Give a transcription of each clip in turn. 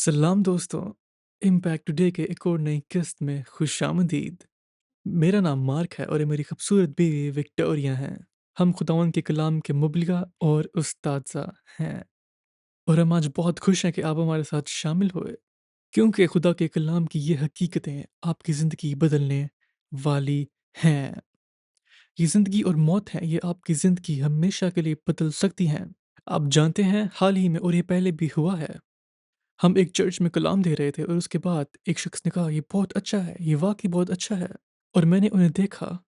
सलाम दोस्तों। Impact today के एक और नई किस्त में खुशामदीद। मेरा नाम मार्क है और ये मेरी खूबसूरत बीवी विक्टोरिया हैं। हम खुदावंद के कलाम के मुबलिगा और उस्तादजा हैं, और हम आज बहुत खुश हैं कि आप हमारे साथ शामिल हुए, क्योंकि खुदा के कलाम की ये हकीकतें आपकी ज़िंदगी बदलने वाली हैं। ये ज़िंदगी और मौत है, ये आपकी ज़िंदगी हमेशा के लिए बदल सकती हैं। आप जानते हैं, हाल ही में और ये पहले भी हुआ है, हम एक चर्च में कलाम दे रहे थे और उसके बाद एक शख्स ने कहा, ये बहुत अच्छा है, ये वाकई बहुत अच्छा है। और मैंने उन्हें देखा।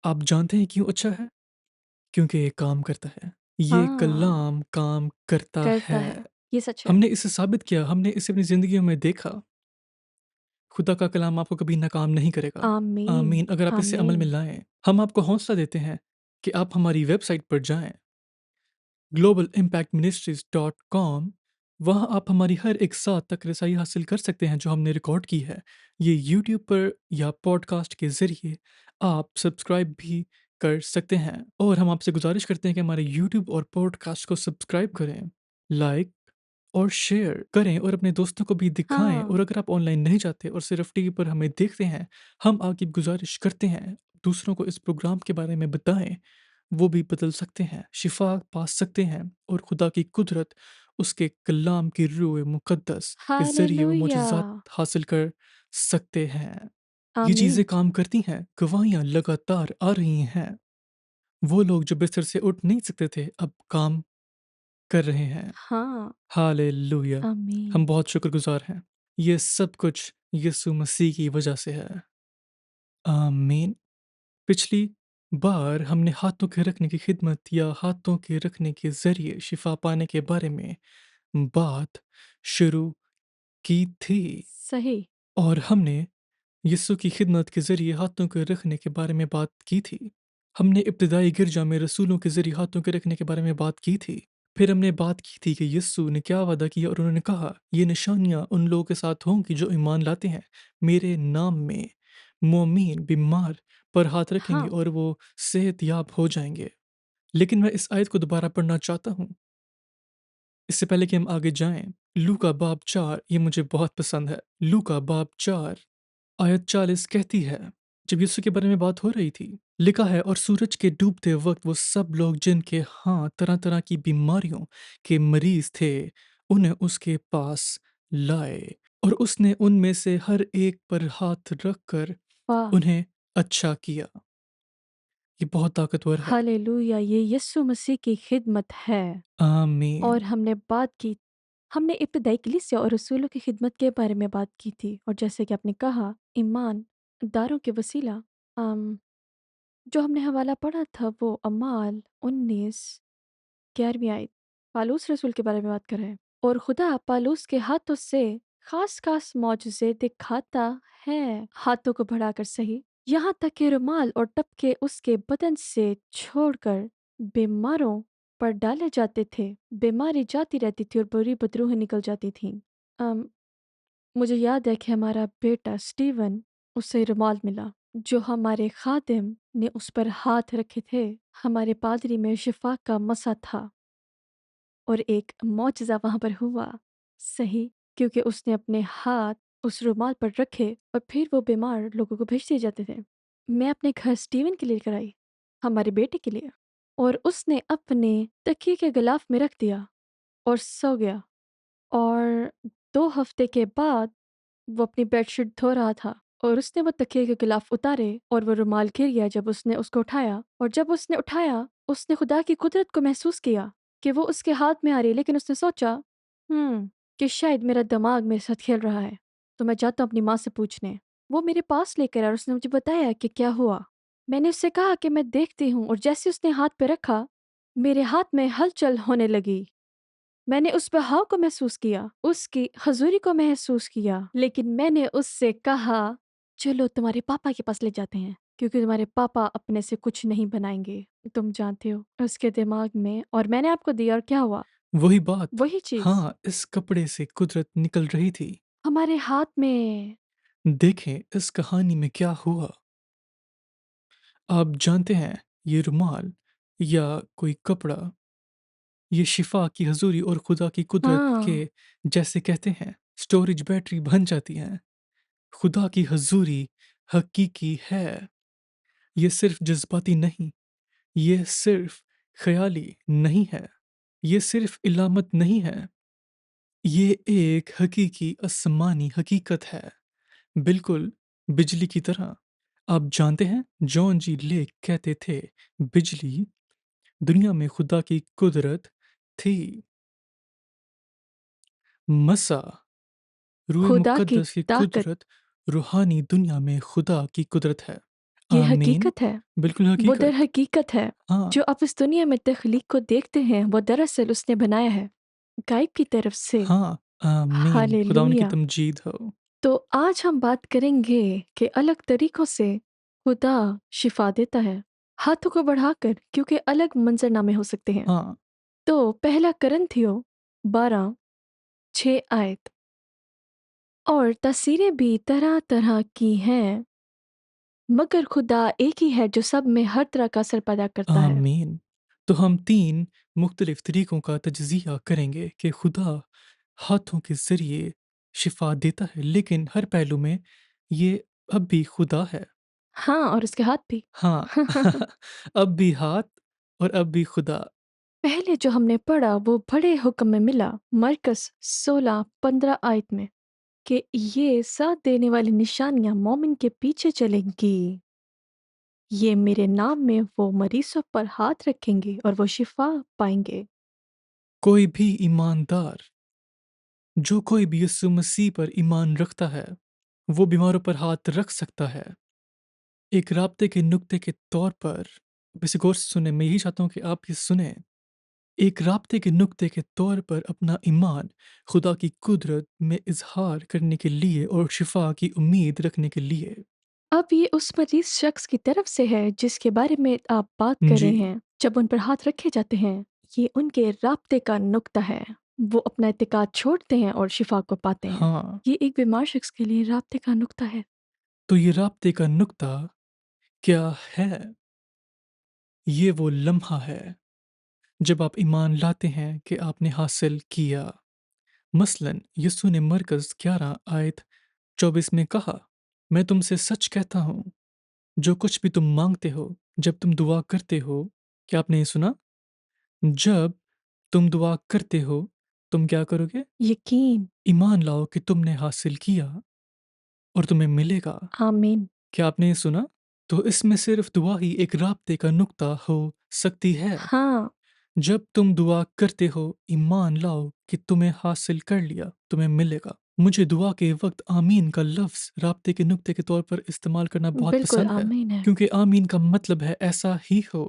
आप जानते हैं क्यों अच्छा है? क्योंकि ये काम करता है। ये हाँ, कलाम काम करता करता है। है। ये सच है। हमने इसे साबित किया, हमने इसे अपनी ज़िंदगियों में देखा। खुदा का कलाम आपको कभी नाकाम नहीं करेगा। आमीन, आमीन। अगर आप इसे अमल में आमीन। लाएं, हम आपको हौसला देते हैं कि आप हमारी वेबसाइट पर जाएं, globalimpactministries.com। वहाँ आप हमारी हर एक साथ तक रसाई हासिल कर सकते हैं जो हमने रिकॉर्ड की है। ये यूट्यूब पर या पॉडकास्ट के ज़रिए आप सब्सक्राइब भी कर सकते हैं, और हम आपसे गुजारिश करते हैं कि हमारे यूट्यूब और पॉडकास्ट को सब्सक्राइब करें, लाइक और शेयर करें और अपने दोस्तों को भी दिखाएं। हाँ, और अगर आप ऑनलाइन नहीं जाते और सिर्फ टीवी पर हमें देखते हैं, हम आपकी गुजारिश करते हैं, दूसरों को इस प्रोग्राम के बारे में बताएं। वो भी बदल सकते हैं, शिफा पा सकते हैं, और खुदा की कुदरत, उसके कलाम की रूह मुक़द्दस के ज़रिए वो हालेलुया! मोजज़ात हासिल कर सकते हैं। ये चीज़ें आमीन। काम करती हैं, गवाहियाँ लगातार आ रही हैं। वो लोग जो बिस्तर से उठ नहीं सकते थे, अब काम कर रहे हैं। हाँ, हालेलुया! आमीन। हम बहुत शुक्रगुज़ार हैं। ये सब कुछ यीशु मसीह की वजह से है। आमीन। पिछली बार हमने हाथों के रखने की खिदमत या हाथों के रखने के ज़रिए शिफा पाने के बारे में बात शुरू की थी, सही। और हमने यीशु की खिदमत के ज़रिए हाथों के रखने के बारे में बात की थी। हमने इब्तिदाई गिरजा में रसूलों के ज़रिए हाथों के रखने के बारे में बात की थी। फिर हमने बात की थी कि यीशु ने क्या वादा किया, और उन्होंने कहा, ये निशानियाँ उन लोगों के साथ होंगी जो ईमान लाते हैं मेरे नाम में। मोमीन बीमार पर हाथ रखेंगे हाँ, और वो सेहतयाब हो जाएंगे। लेकिन मैं इस आयत को दोबारा पढ़ना चाहता हूँ, इससे पहले कि हम आगे जाएं। लूका बाब 4, ये मुझे बहुत पसंद है। लूका बाब 4 आयत 40 कहती है, जब यीशु के बारे में बात हो रही थी, लिखा है, और सूरज के डूबते वक्त वो सब लोग जिनके हाँ तरह तरह की बीमारियों के मरीज थे, उन्हें उसके पास लाए, और उसने उनमें से हर एक पर हाथ रखकर वाह! उन्हें अच्छा किया। ये बहुत ताकतवर है। हालेलुया! ये यीशु मसीह की खिदमत है। आमीन। और हमने इब्तिदाई कलीसिया और रसूलों की खिदमत के बारे में बात की थी, और जैसे कि आपने कहा, ईमान दारों के वसीला जो हमने हवाला पढ़ा था वो अमाल 19 11वीं आयत पालूस रसूल के बारे में बात कर रहे हैं। और खुदा पालूस के हाथों से खास खास मौजूज़े दिखाता है, हाथों को बढ़ाकर सही, यहाँ तक कि रुमाल और टपके उसके बदन से छोड़कर बीमारों पर डाले जाते थे। बीमारी जाती रहती थी और बुरी बदरूहें निकल जाती थीं। अम, मुझे याद है कि हमारा बेटा स्टीवन, उसे रुमाल मिला जो हमारे खादिम ने उस पर हाथ रखे थे। हमारे पादरी में शिफा का मसा था और एक मौजज़ा वहाँ पर हुआ। सही, क्योंकि उसने अपने हाथ उस रुमाल पर रखे और फिर वो बीमार लोगों को भेज दिए जाते थे। मैं अपने घर स्टीवन के लिए लेकर आई, हमारे बेटे के लिए, और उसने अपने तकिए के गिलाफ में रख दिया और सो गया। और 2 हफ्ते के बाद वो अपनी बेडशीट धो रहा था और उसने वो तकिए के गिलाफ उतारे और वो रुमाल गिर गया जब उसने उसको उठाया। और जब उसने उठाया, उसने खुदा की कुदरत को महसूस किया कि वो उसके हाथ में आ रही है, लेकिन उसने सोचा, कि शायद मेरा दिमाग मेरे साथ खेल रहा है, तो मैं जाता हूँ अपनी माँ से पूछने। वो मेरे पास लेकर आया और उसने मुझे बताया कि क्या हुआ। मैंने उससे कहा कि मैं देखती हूँ, और जैसे उसने हाथ पे रखा, मेरे हाथ में हलचल होने लगी। मैंने उस बहाव को महसूस किया, उसकी हज़ूरी को महसूस किया, लेकिन मैंने उससे कहा, "चलो तुम्हारे पापा के पास ले जाते हैं, क्योंकि तुम्हारे पापा अपने से कुछ नहीं बनाएँगे।" तुम जानते हो, उसके दिमाग में, और मैंने आपको दिया, और क्या हुआ? वही बात। वही चीज़ हाँ, इस कपड़े से कुदरत निकल रही थी। हमारे हाथ में। देखें इस कहानी में क्या हुआ। आप जानते हैं, ये रुमाल या कोई कपड़ा, ये शिफा की हजूरी और खुदा की कुदरत के हाँ, जैसे कहते हैं। स्टोरेज बैटरी बन जाती हैं। खुदा की हजूरी हकीकी है। ये सिर्फ जज्बाती नहीं, ये सिर्फ ख्याली नहीं है, ये सिर्फ इलामत नहीं है, ये एक हकीकी आसमानी हकीकत है, बिल्कुल बिजली की तरह। आप जानते हैं, जॉन जी लेक कहते थे, बिजली दुनिया में खुदा की कुदरत थी। मसा रूए खुदा की मुकद्दस की ताकत, कुदरत रूहानी दुनिया में खुदा की कुदरत है। ये आमीन। हकीकत है। बिल्कुल वो दर हकीकत। हकीकत है। हाँ जो आप इस दुनिया में तख्लीक को देखते हैं, वो दरअसल उसने बनाया है, गायब की तरफ से। हाँ। आमीन, खुदावन की हालेलुया! तमजीद हो। तो आज हम बात करेंगे कि अलग तरीकों से खुदा शिफा देता है, हाथों को बढ़ाकर, क्योंकि अलग मंजरनामे हो सकते हैं। हाँ। तो पहला करंथियो 12:6 आयत। और तस्वीरें भी तरह तरह की हैं, मगर खुदा एक ही है जो सब में हर तरह का असर पैदा करता है। आमीन। तो हम तीन मुख्तलिफ तरीकों का तज्जिया करेंगे कि खुदा हाथों के ज़रिए शिफा देता है, लेकिन हर पहलू में ये अब भी खुदा है। हाँ, और उसके हाथ भी। हाँ। अब भी हाथ और अब भी खुदा। पहले जो हमने पढ़ा वो बड़े हुक्म में मिला, मरकस 16:15 आयत में, कि ये साथ देने वाली निशानियां मोमिन के पीछे चलेंगी। ये मेरे नाम में वो मरीजों पर हाथ रखेंगे और वो शिफा पाएंगे। कोई भी ईमानदार, जो कोई भी यीशु मसीह पर ईमान रखता है, वो बीमारों पर हाथ रख सकता है। एक राब्ते के नुक्ते के तौर पर, इसे गौर से सुने, मैं यही चाहता हूँ कि आप ये सुने। एक राब्ते के नुक्ते के तौर पर अपना ईमान खुदा की कुदरत में इजहार करने के लिए और शिफा की उम्मीद रखने के लिए। अब ये उस मरीज शख्स की तरफ से है जिसके बारे में आप बात कर जी। रहे हैं। जब उन पर हाथ रखे जाते हैं, ये उनके राब्ते का नुक्ता है। वो अपना इत्तेकाद छोड़ते हैं और शिफा को पाते हैं। हाँ। ये एक बीमार शख्स के लिए राब्ते का नुक्ता है। तो ये राब्ते का नुक्ता क्या है? ये वो लम्हा है जब आप ईमान लाते हैं कि आपने हासिल किया। मसलन यीशु ने मरकज़ 11 आयत 24 में कहा, मैं तुमसे सच कहता हूँ, जो कुछ भी तुम मांगते हो जब तुम दुआ करते हो। क्या आपने ये सुना? जब तुम दुआ करते हो, तुम क्या करोगे? यकीन। ईमान लाओ कि तुमने हासिल किया और तुम्हें मिलेगा। आमीन। क्या आपने ये सुना? तो इसमें सिर्फ दुआ ही एक राब्ते का नुक्ता हो सकती है। हाँ, जब तुम दुआ करते हो, ईमान लाओ कि तुम्हें हासिल कर लिया, तुम्हें मिलेगा। मुझे दुआ के वक्त आमीन का लफ्ज़ राब्ते के नुक्ते के तौर पर इस्तेमाल करना बहुत बिल्कुल पसंद है, आमीन है। क्योंकि आमीन का मतलब है ऐसा ही हो।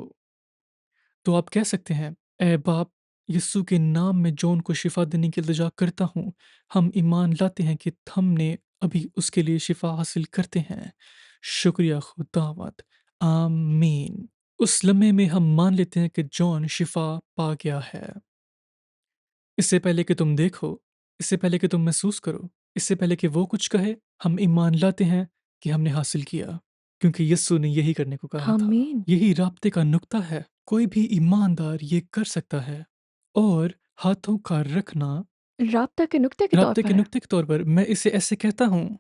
तो आप कह सकते हैं, ए बाप, यीशु के नाम में जॉन को शिफा देने की इल्तिजा करता हूँ। हम ईमान लाते हैं कि हमने अभी उसके लिए शिफा हासिल करते हैं। शुक्रिया खुदावत। आमीन। उस लम्हे में हम मान लेते हैं कि जॉन शिफा पा गया है। इससे पहले कि तुम देखो, इससे पहले कि तुम महसूस करो, इससे पहले कि वो कुछ कहे, हम ईमान लाते हैं कि हमने हासिल किया, क्योंकि यीशु ने यही करने को कहा था। आमीन। यही राब्ते का नुक्ता है। कोई भी ईमानदार ये कर सकता है। और हाथों का रखना राब्ता के नुक्ते के तौर राब्ते के पर है। नुक्ते के तौर पर, मैं इसे ऐसे कहता हूँ,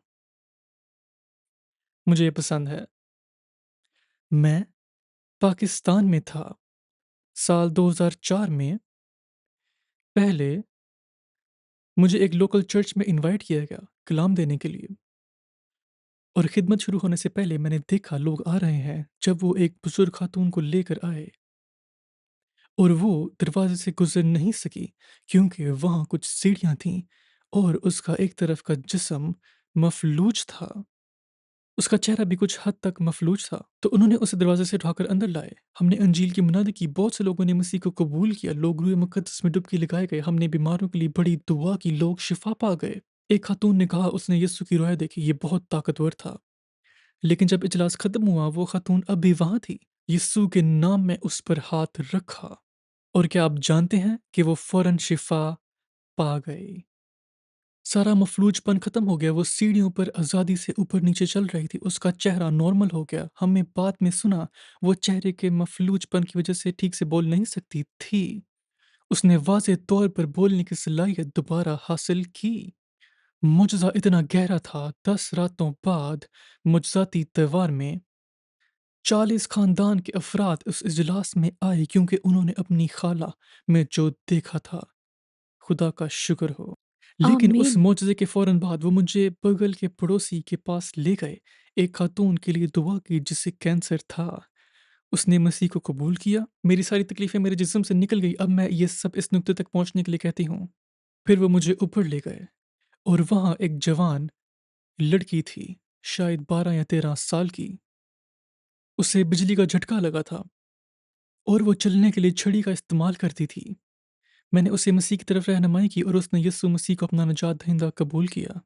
मुझे ये पसंद है। मैं पाकिस्तान में था साल 2004 में। पहले मुझे एक लोकल चर्च में इनवाइट किया गया कलाम देने के लिए, और खिदमत शुरू होने से पहले मैंने देखा लोग आ रहे हैं। जब वो एक बुजुर्ग खातून को लेकर आए और वो दरवाजे से गुजर नहीं सकी, क्योंकि वहाँ कुछ सीढ़ियाँ थीं और उसका एक तरफ का जिस्म मफलूज था। उसका चेहरा भी कुछ हद तक मफलूज था। तो उन्होंने उसे दरवाजे से उठाकर अंदर लाए। हमने अंजील की मुनादी की, बहुत से लोगों ने मसीह को कबूल किया, लोग रूह मुकद्दस में डुबकी लगाए गए। हमने बीमारों के लिए बड़ी दुआ की, लोग शिफा पा गए। एक खातून ने कहा उसने यीशु की रोया देखी, ये बहुत ताकतवर था। लेकिन जब इजलास खत्म हुआ, वो खातून अब भी वहां थी। यीशु के नाम में उस पर हाथ रखा, और क्या आप जानते हैं कि वो फौरन शिफा पा गई। सारा मफलूजपन खत्म हो गया। वो सीढ़ियों पर आज़ादी से ऊपर नीचे चल रही थी। उसका चेहरा नॉर्मल हो गया। हमने बाद में सुना वो चेहरे के मफलूजपन की वजह से ठीक से बोल नहीं सकती थी। उसने वाज़ेह तौर पर बोलने की सलाहियत दोबारा हासिल की। मुजज़ा इतना गहरा था, 10 रातों बाद मुजज़ाती त्योहार में 40 खानदान के अफराद उस इजलास में आए क्योंकि उन्होंने अपनी खाला में जो देखा था, खुदा का शुक्र हो। लेकिन उस आमीन। मोजज़े के फ़ौरन बाद वो मुझे बगल के पड़ोसी के पास ले गए। एक खातून के लिए दुआ की जिसे कैंसर था। उसने मसीह को कबूल किया। मेरी सारी तकलीफ़ें मेरे जिस्म से निकल गई। अब मैं ये सब इस नुक्ते तक पहुँचने के लिए कहती हूँ। फिर वो मुझे ऊपर ले गए और वहाँ एक जवान लड़की थी, शायद 12 या 13 साल की। उसे बिजली का झटका लगा था और वो चलने के लिए छड़ी का इस्तेमाल करती थी। मैंने उसे मसीह की तरफ रहनुमाई की और उसने यीशु मसीह को अपना निजात दहिंदा कबूल किया।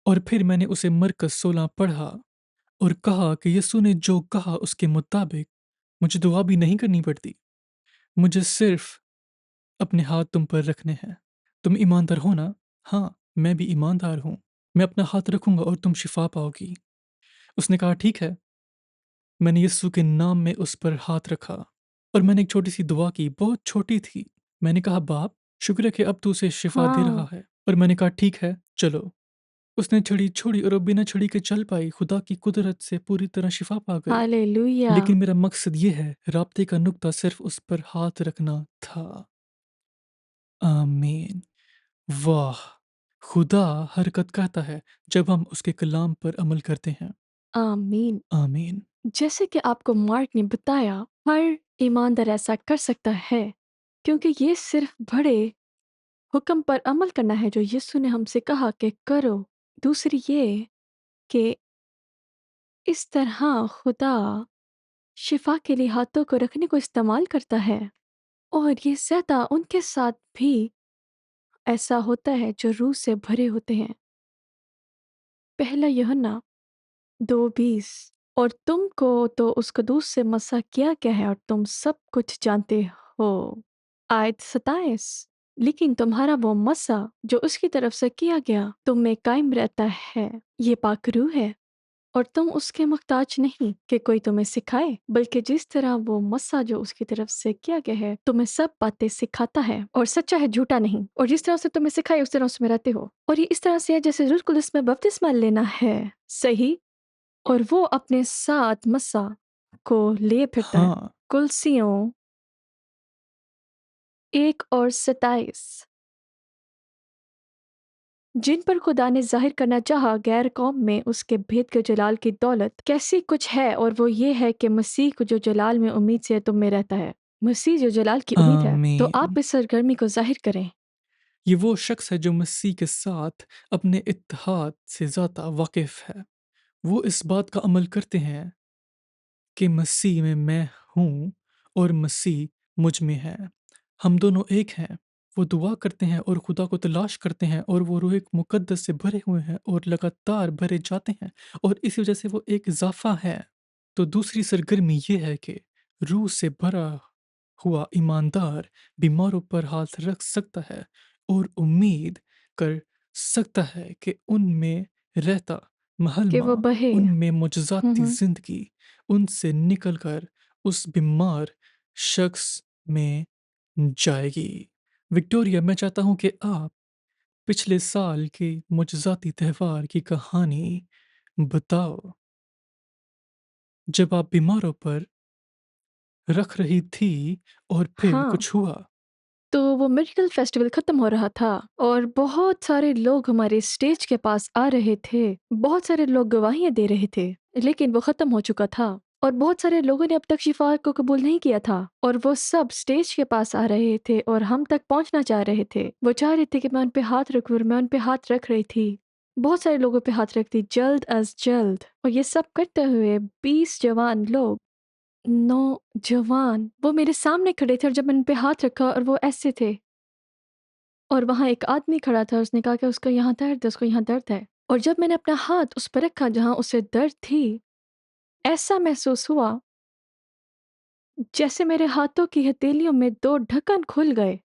और फिर मैंने उसे मरकज़ 16 पढ़ा और कहा कि यीशु ने जो कहा उसके मुताबिक मुझे दुआ भी नहीं करनी पड़ती। मुझे सिर्फ़ अपने हाथ तुम पर रखने हैं। तुम ईमानदार हो ना? हाँ, मैं भी ईमानदार हूँ। मैं अपना हाथ रखूँगा और तुम शिफ़ा पाओगी। उसने कहा ठीक है। मैंने यीशु के नाम में उस पर हाथ रखा और मैंने एक छोटी-सी दुआ की, बहुत छोटी थी। मैंने कहा बाप, शुक्र है कि अब तू उसे शिफ़ा दे हाँ, रहा है। और मैंने कहा ठीक है, चलो। उसने छड़ी छोड़ी और वो बिना छड़ी के चल पाई। खुदा की कुदरत से पूरी तरह शिफ़ा पा गई। हालेलुया! लेकिन मेरा मकसद ये है, राब्ते का नुक्ता सिर्फ़ उस पर हाथ रखना था। आमीन। वाह! खुदा हरकत करता है जब हम उसके कलाम पर अमल करते हैं। आमीन। आमीन। जैसे कि आपको मार्क ने बताया, हर ईमानदार ऐसा कर सकता है, क्योंकि ये सिर्फ़ बड़े हुक्म पर अमल करना है जो यीशु ने हमसे कहा कि करो। दूसरी ये कि इस तरह खुदा शिफ़ा के लिए हाथों को रखने को इस्तेमाल करता है और ये ज़्यादा उनके साथ भी ऐसा होता है जो रूह से भरे होते हैं। पहला यूहन्ना 2:20 और तुमको तो उस कदूस से मसा किया गया है और तुम सब कुछ जानते हो। आयत 27 लेकिन तुम्हारा वो मसा जो उसकी तरफ से किया गया तुम में कायम रहता है। ये पाक रूह है और तुम उसके मुहताज नहीं कि कोई तुम्हें सिखाए, बल्कि जिस तरह वो मस्सा जो उसकी तरफ से किया गया है तुम्हें सब बातें सिखाता है और सच्चा है, झूठा नहीं। और जिस तरह से तुम्हें सिखाए उस तरह उसमें रहते हो। और ये इस तरह से है जैसे रूह कुदस में बपतिस्मा लेना है, सही। और वो अपने साथ मस्सा को लिए फिरता है। हाँ, कुलसियों 1 और 27 जिन पर खुदा ने ज़ाहिर करना चाहा गैर कौम में उसके भेद के जलाल की दौलत कैसी कुछ है, और वो ये है कि मसीह को जो जलाल में उम्मीद से तुम में रहता है। मसीह जो जलाल की उम्मीद है, तो आमीन। आप इस सरगर्मी को ज़ाहिर करें। ये वो शख्स है जो मसीह के साथ अपने इत्तेहाद से ज़्यादा वाकिफ़ है। वो इस बात का अमल करते हैं कि मसीह में मैं हूँ और मसीह मुझ में है। हम दोनों एक हैं। वो दुआ करते हैं और खुदा को तलाश करते हैं और वो रूह मुक़द्दस से भरे हुए हैं और लगातार भरे जाते हैं और इसी वजह से वो एक इज़ाफ़ा है। तो दूसरी सरगर्मी ये है कि रूह से भरा हुआ ईमानदार बीमारों पर हाथ रख सकता है और उम्मीद कर सकता है कि उनमें रहता कि महलमा, वो बहे। उनमें मुजज़ाती हम्म। ज़िंदगी उनसे निकलकर उस बीमार शख्स में जाएगी। विक्टोरिया, मैं चाहता हूँ कि आप पिछले साल के मुजज़ाती त्योहार की कहानी बताओ, जब आप बीमारों पर रख रही थी और फिर हाँ, कुछ हुआ। तो वो मेडिकल फेस्टिवल खत्म हो रहा था और बहुत सारे लोग हमारे स्टेज के पास आ रहे थे। बहुत सारे लोग गवाहियां दे रहे थे, लेकिन वो खत्म हो चुका था और बहुत सारे लोगों ने अब तक शिफा को कबूल नहीं किया था और वो सब स्टेज के पास आ रहे थे और हम तक पहुंचना चाह रहे थे। वो चाह रहे थे कि मैं उन पे हाथ रखूं और मैं उन पे हाथ रख रही थी। बहुत सारे लोगों पे हाथ रखती जल्द अज जल्द, और ये सब करते हुए 20 जवान लोग, नौजवान, वो मेरे सामने खड़े थे और जब मैंने उन पे हाथ रखा और वो ऐसे थे। और वहाँ एक आदमी खड़ा था, उसने कहा कि उसको यहाँ दर्द है, उसको यहाँ दर्द है। और जब मैंने अपना हाथ उस पर रखा जहाँ उसे दर्द थी, ऐसा महसूस हुआ जैसे मेरे हाथों की हथेलियों में 2 ढक्कन खुल गए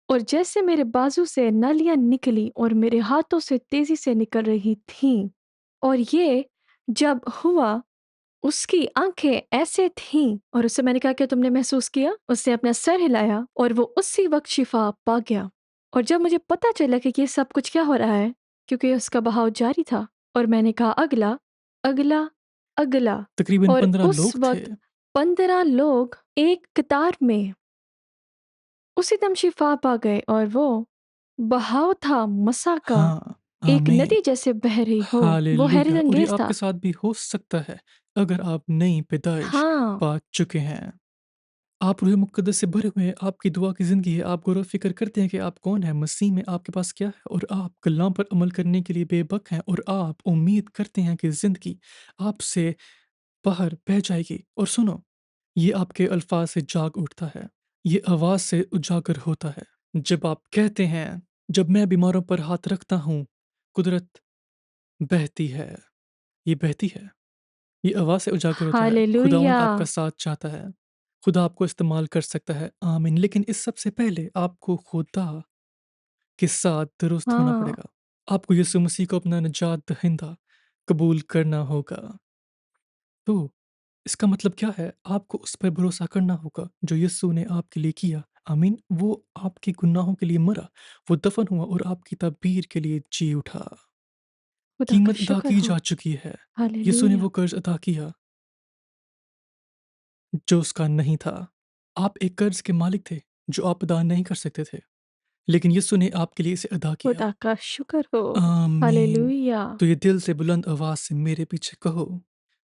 और जैसे मेरे बाजू से नालियाँ निकली और मेरे हाथों से तेज़ी से निकल रही थीं। और ये जब हुआ, उसकी आँखें ऐसे थीं और उससे मैंने कहा, क्या तुमने महसूस किया? उसने अपना सर हिलाया और वो उसी वक़्त शिफ़ा पा गया। और जब मुझे पता चला कि ये सब कुछ क्या हो रहा है, क्योंकि उसका बहाव जारी था, और मैंने कहा अगला, अगला, अगला, तकरीबन और 15 उस लोग थे। वक्त 15 लोग एक कतार में उसी दम शिफा पा गए, और वो बहाव था मसा का, हाँ, एक आमीन। नदी जैसे बह रही हो। वो हैरत हालेलुया। और ये अंगेज था। आपके साथ भी हो सकता है अगर आप नई पैदाइश हाँ, पा चुके हैं। आप रूह मुक़द्दस से भरे हुए हैं, आपकी दुआ की ज़िंदगी है, आप गौर व फ़िक्र करते हैं कि आप कौन हैं, मसीह में आपके पास क्या है, और आप कलाम पर अमल करने के लिए बेबक हैं, और आप उम्मीद करते हैं कि ज़िंदगी आपसे बाहर बह जाएगी। और सुनो, ये आपके अल्फाज से जाग उठता है, ये आवाज़ से उजागर होता है। जब आप कहते हैं, जब मैं बीमारों पर हाथ रखता हूँ, कुदरत बहती है, ये बहती है। ये आवाज़ से उजागर होता है। खुदावंद हालेलुया। आपका साथ चाहता है। खुदा आपको इस्तेमाल कर सकता है। आमीन। लेकिन इस सबसे पहले आपको खुदा के साथ दुरुस्त होना हाँ, पड़ेगा। आपको यीशु मसीह को अपना निजात दहिंदा कबूल करना होगा। तो इसका मतलब क्या है? आपको उस पर भरोसा करना होगा जो यीशु ने आपके लिए किया। आमीन। वो आपके गुनाहों के लिए मरा, वो दफन हुआ और आपकी तदबीर के लिए जी उठा। खुदा का कीमत अदा शुक्र की हो। जा चुकी है। यीशु ने हालेलुया। वो कर्ज अदा किया जो उसका नहीं था। आप एक कर्ज के मालिक थे जो आप अदा नहीं कर सकते थे, लेकिन यीशु ने आपके लिए इसे अदा किया। खुदा का शुक्र हो। आमीन। हालेलुया। तो ये दिल से बुलंद आवाज से मेरे पीछे कहो,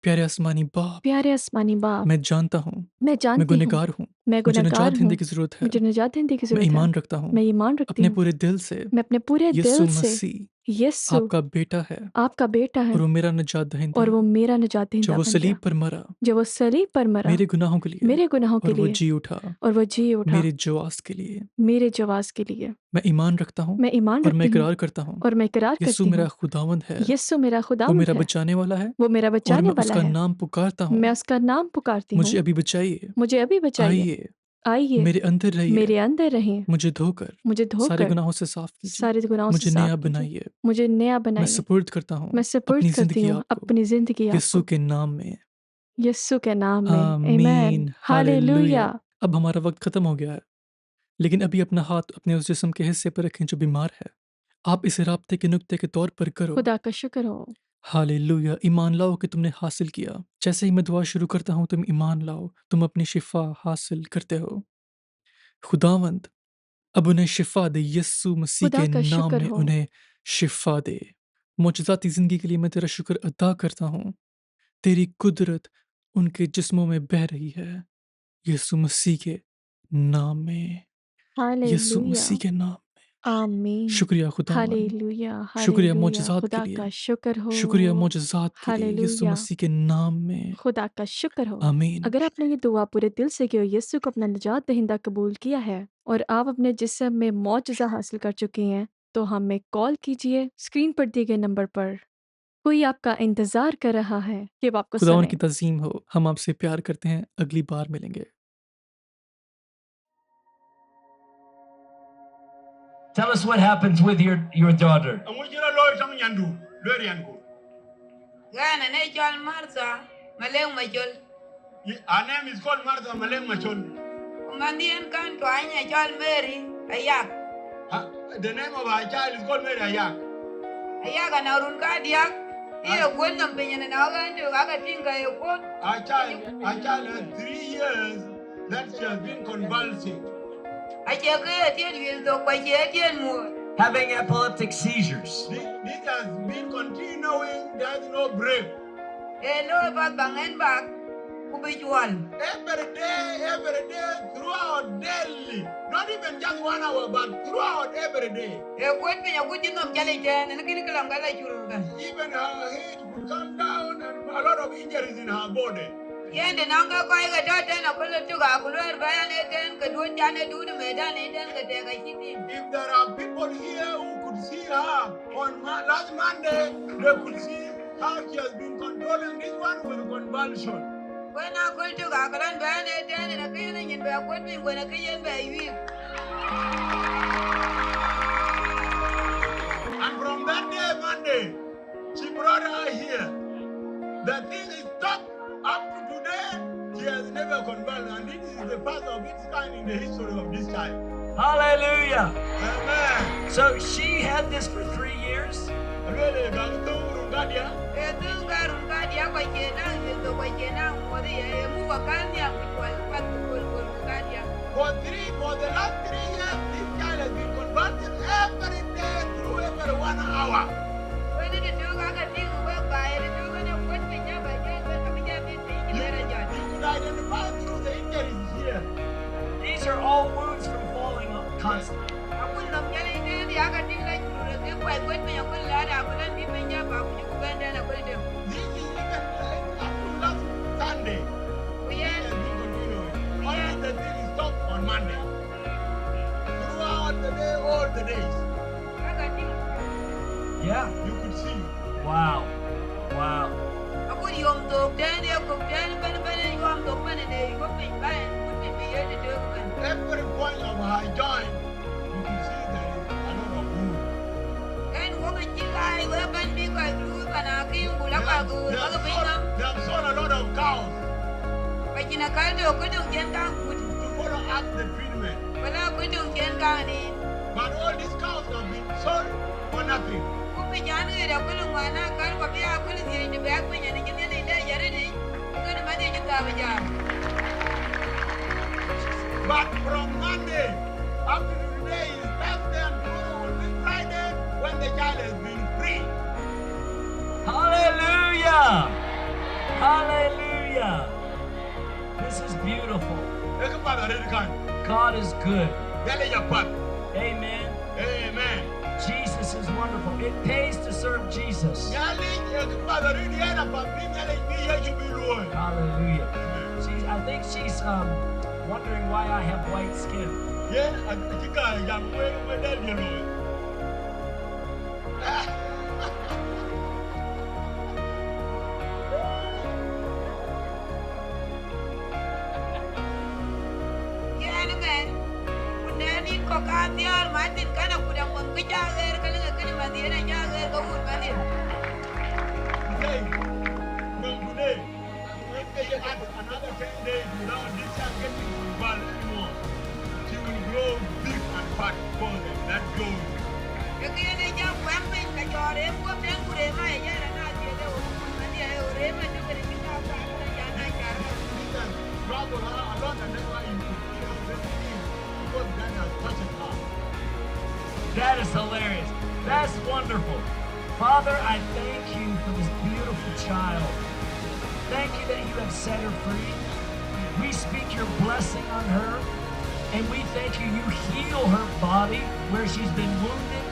प्यारे आसमानी बाप, प्यारे आसमानी बाप, मैं जानता हूँ मैं मैं जानती हूँ गुनहगार हूँ, मैं मुझे गुनहगार निजात हूँ, हिंदी की ज़रूरत है। मुझे निजात देने की मैं ज़रूरत है। ईमान रखता हूँ मैं ईमान रखती अपने हूँ, पूरे दिल से मैं अपने पूरे यीशु दिल से मसीह यीशु आपका बेटा है आपका बेटा है, और वो मेरा निजात दहिंदा और है। वो मेरा निजात जब दहिंदा वो बन गया। सलीब पर मरा जब वो सलीब पर मरा मेरे गुनाहों के लिए, मेरे गुनाहों के और वो लिए, जी उठा और वो जी उठा मेरे जवास के लिए, मेरे जवास के लिए। मैं ईमान रखता हूँ मैं ईमान और मैं रखती हूँ इकरार करता हूँ और मैं इकरार यीशु करती मेरा हूँ, खुदावंद है, यीशु मेरा वो खुदावंद मेरा है, बचाने वाला है, वो मेरा और बचाने मैं वाला उसका है। नाम पुकारता मैं हूँ। उसका नाम पुकारती मुझे हूँ। अभी बचाइए, मुझे अभी बचाइए। आइए, आइए, मेरे अंदर रहिए, मेरे अंदर रहें, मुझे धोकर मुझे सारे धोकर गुनाहों से साफ कीजिए, सारे गुनाहों से मुझे साफ नया कीजिए, बनाइए। मुझे नया मैं बनाइए। सुपुर्द करता हूँ मैं सुपुर्द अपनी करती ज़िंदगी हूँ आपको, अपनी ज़िंदगी यीशु आपको, के नाम में। यीशु के नाम में। आमीन। आमीन। हालेलुया। हालेलुया। अब हमारा वक्त ख़त्म हो गया है, लेकिन अभी अपना हाथ अपने उस जिस्म के हिस्से पर रखें जो बीमार है। आप इसे राब्ते के नुक्ते के तौर पर करो। खुदा का शुक्र हो। हालेलुया। ईमान लाओ कि तुमने हासिल किया। जैसे ही मैं दुआ शुरू करता हूँ तुम ईमान लाओ, तुम अपनी शिफा हासिल करते हो। खुदावंद अब उन्हें शिफा दे, यीशु मसीह खुदा के का नाम शुक्र में हो। उन्हें शिफा दे। मुजज़ाती ज़िंदगी के लिए मैं तेरा शुक्र अदा करता हूँ। तेरी कुदरत उनके जिस्मों में बह रही है, यीशु मसीह के नाम में, यीशु हालेलुया। मसीह के नाम में। आमीन। शुक्रिया खुदावंद, हालेलुया। शुक्रिया हालेलुया। मुजज़ात के खुदा लिए, का शुक्र हो। शुक्रिया मुजज़ात के लिए, यीशु हालेलुया। मसीह के नाम में। खुदा का शुक्र हो। आमीन। अगर आपने ये दुआ पूरे दिल से की और यीशु को अपना निजात दहिंदा कबूल किया है और आप अपने जिस्म में मौजज़ा हासिल कर चुके हैं, तो हमें कॉल कीजिए स्क्रीन पर दिए गए नंबर पर। कोई आपका इंतज़ार कर रहा है कि वो आपको खुदावंद सुने। की तज़ीम हो। हम आपसे प्यार करते हैं। अगली बार मिलेंगे। Tell us what happens with your daughter. Ngujira loy tang nyandu, loy yangu. Gana ne chol Martha, maleng machol. Her name is called Martha Maleng Machon. Mandien kan twanya chol Mary, ayak. The name of her child is called Mary Ayak. Ayak anarun ka diak. Iya gwen nam pinya na ga ndu ga tinga e ko. Her child has 3 years that she has been convulsing. Ache ke tien yil do kwa che tien mu. Having epileptic seizures. This has been continuing, there's no break. E lo ba bangen bak. Kubijual. Every day, throughout daily. Not even just 1 hour, but throughout every day. E kwen pinya kutin nom chale chen, ne kini kalam gala churu ga. Even her head could come down and a lot of injuries in her body. Yende nanga ko ga tote na kulo tu ga kulo ba ya ne ten ka du chane du de medan ne ten ka te ga chiti. If there are people here who could see her on last Monday, they could see how she has been controlling this one with convulsion. When I go to Gagalan, Van, and a killing in Bakwati, when a killing baby. And from that day, Monday, she brought her here. The thing is stopped up to today. She has never convulsed, and this is the first of its kind in the history of this child. Hallelujah. Amen. So she had this for 3 years. Really, God, don't worry, God, yeah. Etung garun ka dia kwa jenang bildo kwa jenang mo de mu wakan ya kwa kwa ka dia. For the last 3 years, this child has been converted every day through every 1 hour. When did you go ka ting we ba ere tu ne kwat me nya ba ja ba ka ja bi ti You, bera ja. you could identify through the injuries here. These are all wounds from falling constantly. Aku nam jale ne dia ka ting la tu re ke kwa kwat me ko la da ko lan bi me nya ba ku ku ba da na ko de. This is even up to last Sunday. We It has been continuing. Only the thing is stopped on Monday. Throughout the day, all the days, ka ting. Yeah. you could see. Wow. Wow. Aku yom dok dan dia ko dan ban yom dok ban de ko pe ba ku ti bi ye de ko ban. Every point of her joint, you could see there is a lot of wound. Kan ko me ji lai we ban bi ko lu ba na ki ku la ka ku They ka have pe sold, nam. they have sold a lot of cows Ba ji na ka de ko dong jen ka ku. to follow up the treatment. Wala ko dong jen ka ni. But all these cows have been sold for nothing. Ku pe jan ge da ko lu ma na ka ko bi a ku ni ni ba ku ni ni ni da ya re ni. Ko ni ma de ji ka ba ja. But from Monday up to today is Thursday and tomorrow will be Friday when the child has been free. Hallelujah. Hallelujah. This is beautiful. God is good. Amen. Amen. Jesus is wonderful. It pays to serve Jesus. Hallelujah. I think she's wondering why I have white skin. Ya ni ben. Ku ne ni ko ka tiar ma tin kana ku da mon ku ja ge ka ni ka ni ma di na ja ge ko u ma di. Another 10 days without this child getting involved anymore. She will grow big and fat for them. That goes. Ke ki ni ja kwam pe ka jo re ko den ku re ma ya na na di de u ma di ai o re ma ju ke ni ka ka na ja na ja. This has troubled her a lot, and that's why you could see her very thin, because that has touched her. That is hilarious. That's wonderful. Father, I thank you for this beautiful child. Thank you that you have set her free. We speak your blessing on her, and we thank you. You heal her body where she's been wounded.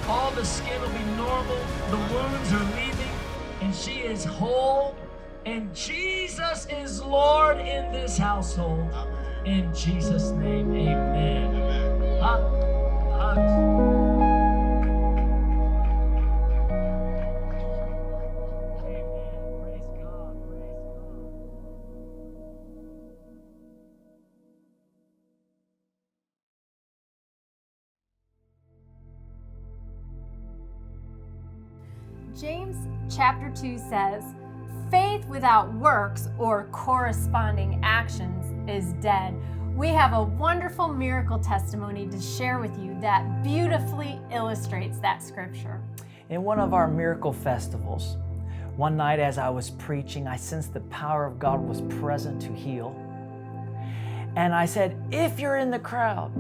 All the skin will be normal. The wounds are leaving, and she is whole. And Jesus is Lord in this household. In Jesus' name, amen. James chapter 2 says, faith without works or corresponding actions is dead. We have a wonderful miracle testimony to share with you that beautifully illustrates that scripture. In one of our miracle festivals, one night as I was preaching, I sensed the power of God was present to heal. And I said, if you're in the crowd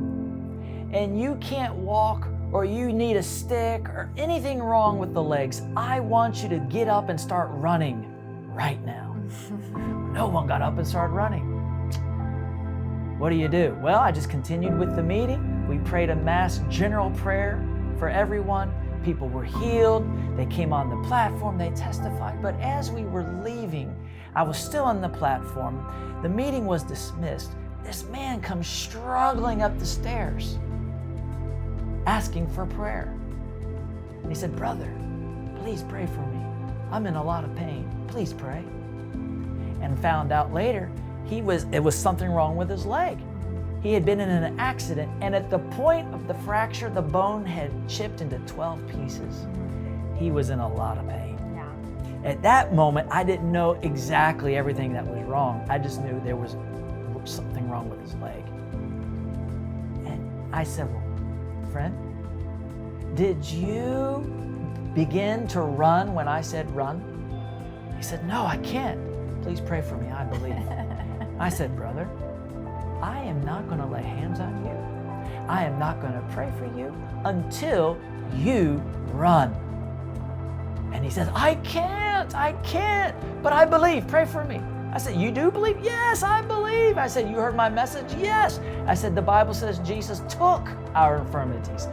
and you can't walk or you need a stick or anything wrong with the legs, I want you to get up and start running right now. No one got up and started running. What do? Well, I just continued with the meeting. We prayed a mass general prayer for everyone. People were healed. They came on the platform. They testified. But as we were leaving, I was still on the platform. The meeting was dismissed. This man comes struggling up the stairs, asking for prayer. And he said, brother, please pray for me. I'm in a lot of pain. Please pray. And found out later, it was something wrong with his leg. He had been in an accident, and at the point of the fracture, the bone had chipped into 12 pieces. He was in a lot of pain. Yeah. At that moment, I didn't know exactly everything that was wrong. I just knew there was something wrong with his leg. And I said, well, friend, did you begin to run when I said run? He said, no, I can't. Please pray for me, I believe. I said, brother, I am not going to lay hands on you. I am not going to pray for you until you run. And he says, I can't, but I believe, pray for me. I said, you do believe? Yes, I believe. I said, you heard my message? Yes. I said, the Bible says Jesus took our infirmities,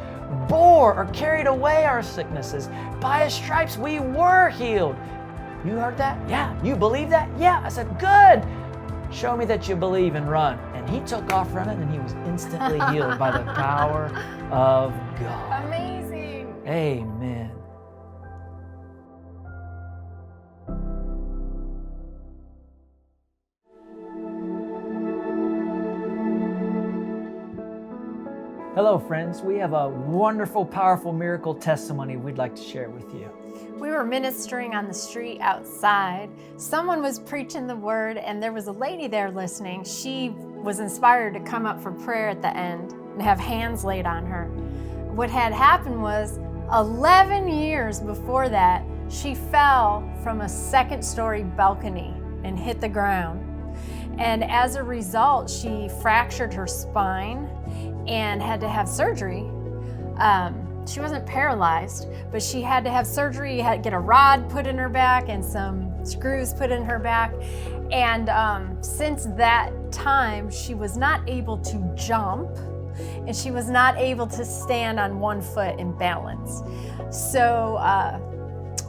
bore or carried away our sicknesses. By His stripes we were healed. You heard that? Yeah. You believe that? Yeah. I said, good. Show me that you believe and run. And he took off running and he was instantly healed by the power of God. Amazing. Amen. Hello, friends. We have a wonderful, powerful miracle testimony we'd like to share with you. We were ministering on the street outside. Someone was preaching the word, and there was a lady there listening. She was inspired to come up for prayer at the end and have hands laid on her. What had happened was 11 years before that, she fell from a second-story balcony and hit the ground. And as a result, she fractured her spine and had to have surgery. She wasn't paralyzed, but she had to have surgery, had to get a rod put in her back and some screws put in her back. And since that time, she was not able to jump, and she was not able to stand on one foot and balance. So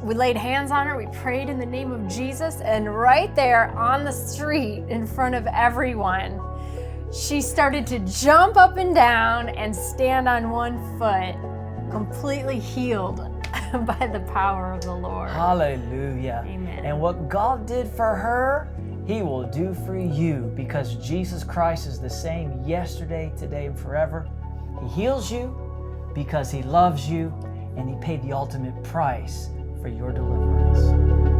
we laid hands on her, we prayed in the name of Jesus, and right there on the street in front of everyone, she started to jump up and down and stand on one foot, completely healed by the power of the Lord. Hallelujah. Amen. And what God did for her, He will do for you, because Jesus Christ is the same yesterday, today, and forever. He heals you because He loves you, and He paid the ultimate price for your deliverance.